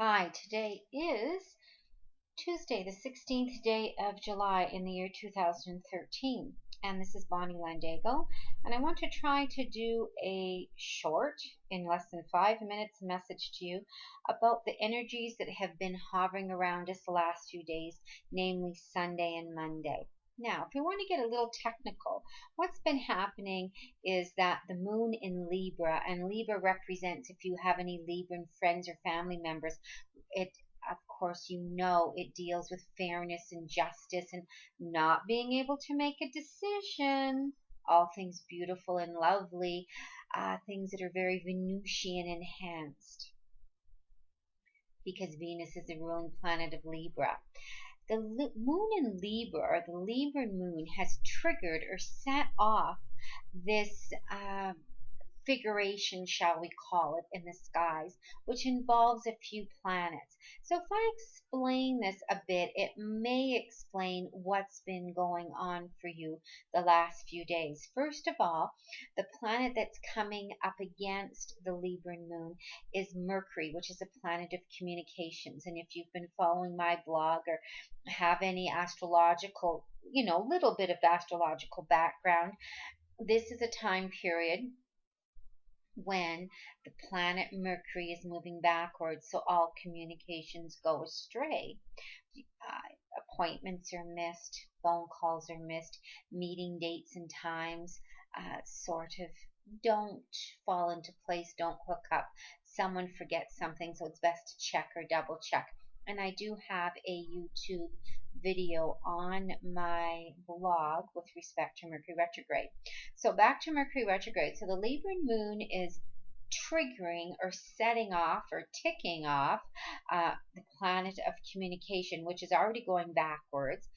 Hi, today is Tuesday, the 16th day of July in the year 2013. And this is Bonnie Landago. And I want to try to do a short, in less than 5 minutes, message to you about the energies that have been hovering around us the last few days, namely Sunday and Monday. Now, if you want to get a little technical, what's been happening is that the moon in Libra, and Libra represents, if you have any Libran friends or family members, it of course it deals with fairness and justice and not being able to make a decision. All things beautiful and lovely, things that are very Venusian enhanced, because Venus is the ruling planet of Libra. The moon in Libra, or the Libra moon, has triggered or set off this figuration, shall we call it, in the skies, which involves a few planets. So if I explain this a bit, it may explain what's been going on for you the last few days. First of all, the planet that's coming up against the Libran moon is Mercury, which is a planet of communications. And if you've been following my blog or have any astrological, little bit of astrological background, this is a time period when the planet Mercury is moving backwards, so all communications go astray. Appointments are missed, phone calls are missed, meeting dates and times sort of don't fall into place, don't hook up. Someone forgets something, so it's best to check or double check. And I do have a YouTube video on my blog with respect to Mercury retrograde. So back to Mercury retrograde. So the Libran moon is triggering or setting off or ticking off the planet of communication, which is already going backwards.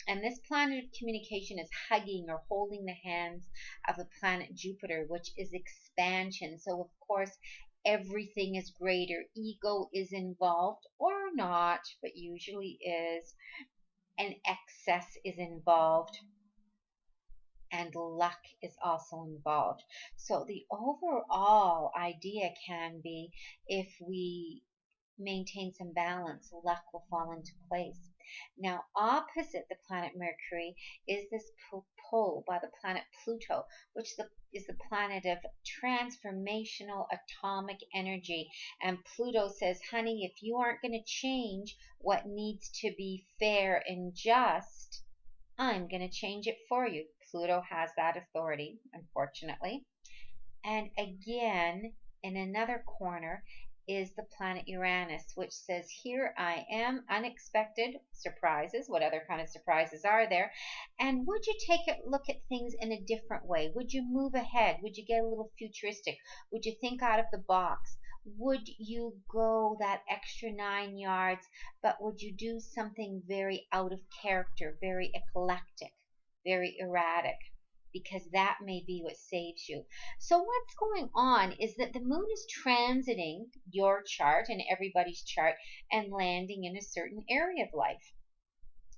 And this planet of communication is hugging or holding the hands of the planet Jupiter, which is expansion. So, of course, everything is greater. Ego is involved, or not, but usually is. And excess is involved. And luck is also involved. So the overall idea can be, if we maintain some balance, luck will fall into place. Now, opposite the planet Mercury is this pull by the planet Pluto, which is the planet of transformational atomic energy. And Pluto says, honey, if you aren't going to change what needs to be fair and just, I'm going to change it for you. Pluto has that authority, unfortunately. And again, in another corner is the planet Uranus, which says, here I am, unexpected surprises. What other kind of surprises are there? And would you take a look at things in a different way? Would you move ahead? Would you get a little futuristic? Would you think out of the box? Would you go that extra 9 yards, but would you do something very out of character, very eclectic, very erratic? Because that may be what saves you. So what's going on is that the moon is transiting your chart and everybody's chart and landing in a certain area of life.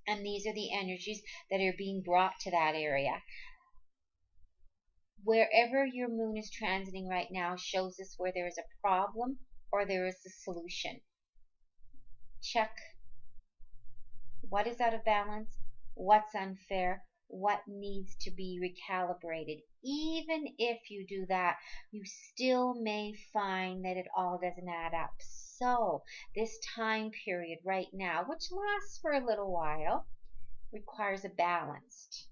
And these are the energies that are being brought to that area. Wherever your moon is transiting right now shows us where there is a problem or there is a solution. Check what is out of balance, what's unfair, what needs to be recalibrated. Even if you do that, you still may find that it all doesn't add up. So this time period right now, which lasts for a little while, requires a balanced,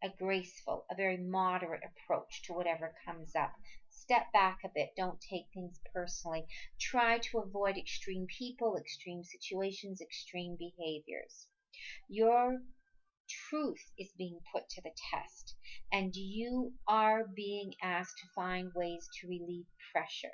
a graceful, a very moderate approach to whatever comes up. Step back a bit. Don't take things personally. Try to avoid extreme people, extreme situations, extreme behaviors. Your truth is being put to the test, and you are being asked to find ways to relieve pressure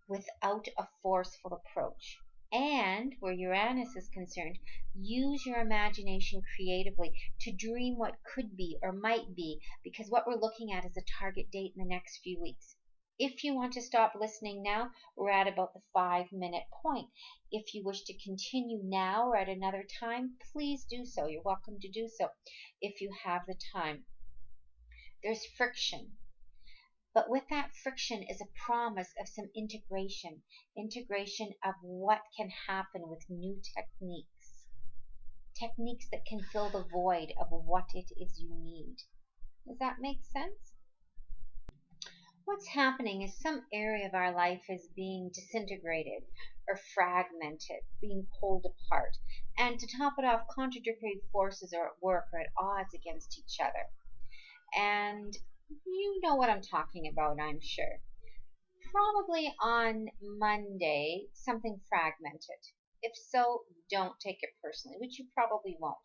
without a forceful approach. And where Uranus is concerned, use your imagination creatively to dream what could be or might be, because what we're looking at is a target date in the next few weeks. If you want to stop listening now, we're at about the 5-minute point. If you wish to continue now or at another time, please do so. You're welcome to do so if you have the time. There's friction. But with that friction is a promise of some integration of what can happen with new techniques that can fill the void of what it is you need. Does that make sense? What's happening is some area of our life is being disintegrated or fragmented, being pulled apart. And to top it off, contradictory forces are at work or at odds against each other. And you know what I'm talking about, I'm sure. Probably on Monday, something fragmented. If so, don't take it personally, which you probably won't.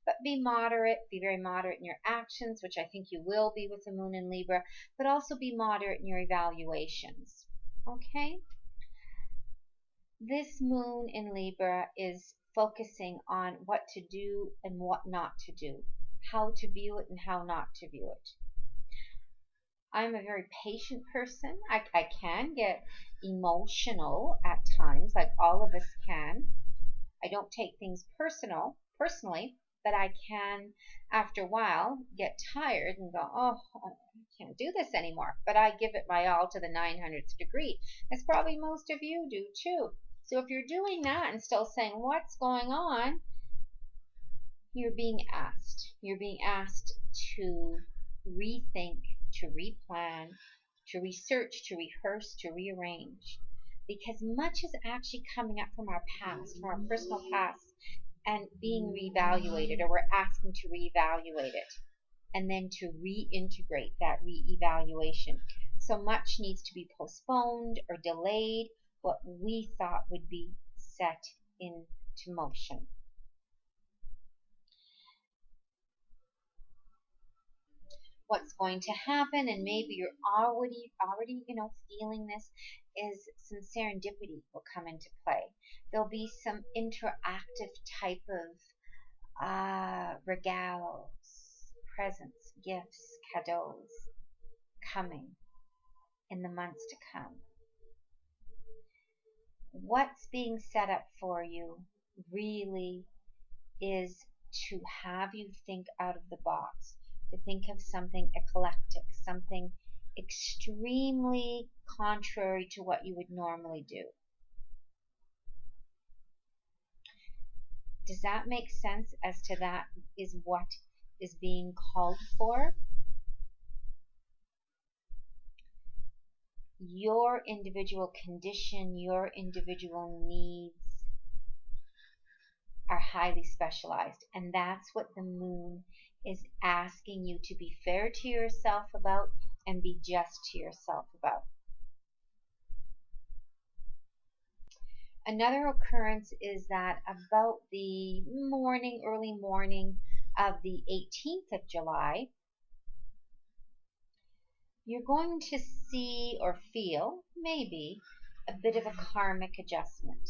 But be moderate, be very moderate in your actions, which I think you will be with the moon in Libra, but also be moderate in your evaluations. Okay? This moon in Libra is focusing on what to do and what not to do, how to view it and how not to view it. I'm a very patient person. I can get emotional at times, like all of us can. I don't take things personally, but I can, after a while, get tired and go, oh, I can't do this anymore. But I give it my all to the 900th degree, as probably most of you do too. So if you're doing that and still saying, what's going on? You're being asked. You're being asked to rethink, to replan, to research, to rehearse, to rearrange. Because much is actually coming up from our past, from our personal past, and being reevaluated, or we're asking to reevaluate it, and then to reintegrate that reevaluation. So much needs to be postponed or delayed, what we thought would be set into motion. What's going to happen, and maybe you're already feeling this, is some serendipity will come into play. There'll be some interactive type of regalos, presents, gifts, cadeaux coming in the months to come. What's being set up for you really is to have you think out of the box, to think of something eclectic, something extremely contrary to what you would normally do. Does that make sense as to that is what is being called for? Your individual condition, your individual needs are highly specialized, and that's what the moon is asking you to be fair to yourself about and be just to yourself about. Another occurrence is that about the early morning of the 18th of July, you're going to see or feel maybe a bit of a karmic adjustment.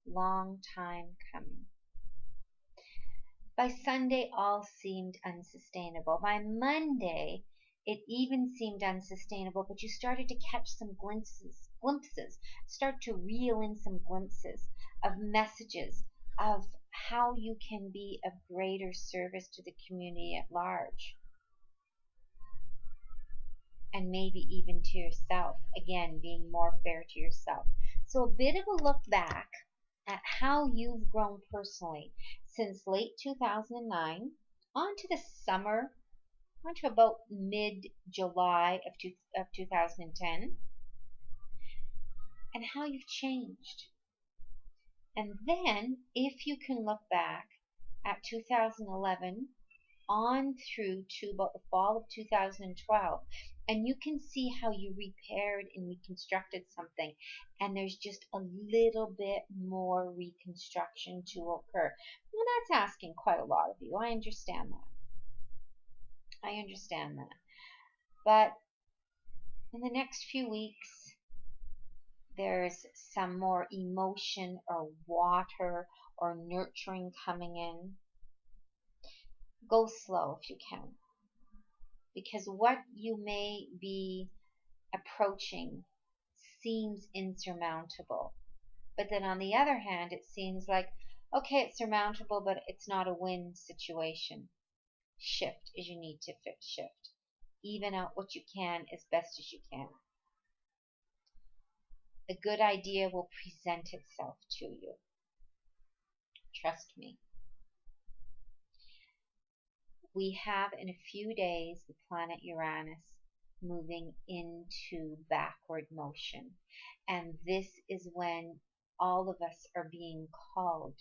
Long time coming. By Sunday, all seemed unsustainable. By Monday, it even seemed unsustainable, but you started to catch some glimpses, start to reel in some glimpses of messages of how you can be of greater service to the community at large. And maybe even to yourself. Again, being more fair to yourself. So a bit of a look back at how you've grown personally since late 2009 on to the summer, on to about mid-July of 2010, and how you've changed. And then, if you can look back at 2011 on through to about the fall of 2012, and you can see how you repaired and reconstructed something, and there's just a little bit more reconstruction to occur. Well, that's asking quite a lot of you. I understand that. I understand that. But in the next few weeks, there's some more emotion or water or nurturing coming in. Go slow if you can. Because what you may be approaching seems insurmountable. But then on the other hand, it seems like, okay, it's surmountable, but it's not a win situation. Shift as you need to shift. even out what you can as best as you can. A good idea will present itself to you. Trust me. We have in a few days the planet Uranus moving into backward motion. And this is when all of us are being called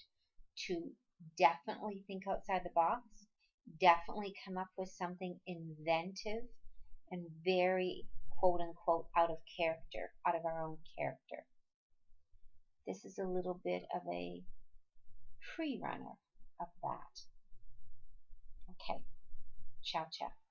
to definitely think outside the box, definitely come up with something inventive and very quote unquote out of character, out of our own character. This is a little bit of a pre-runner of that. Okay, ciao, ciao.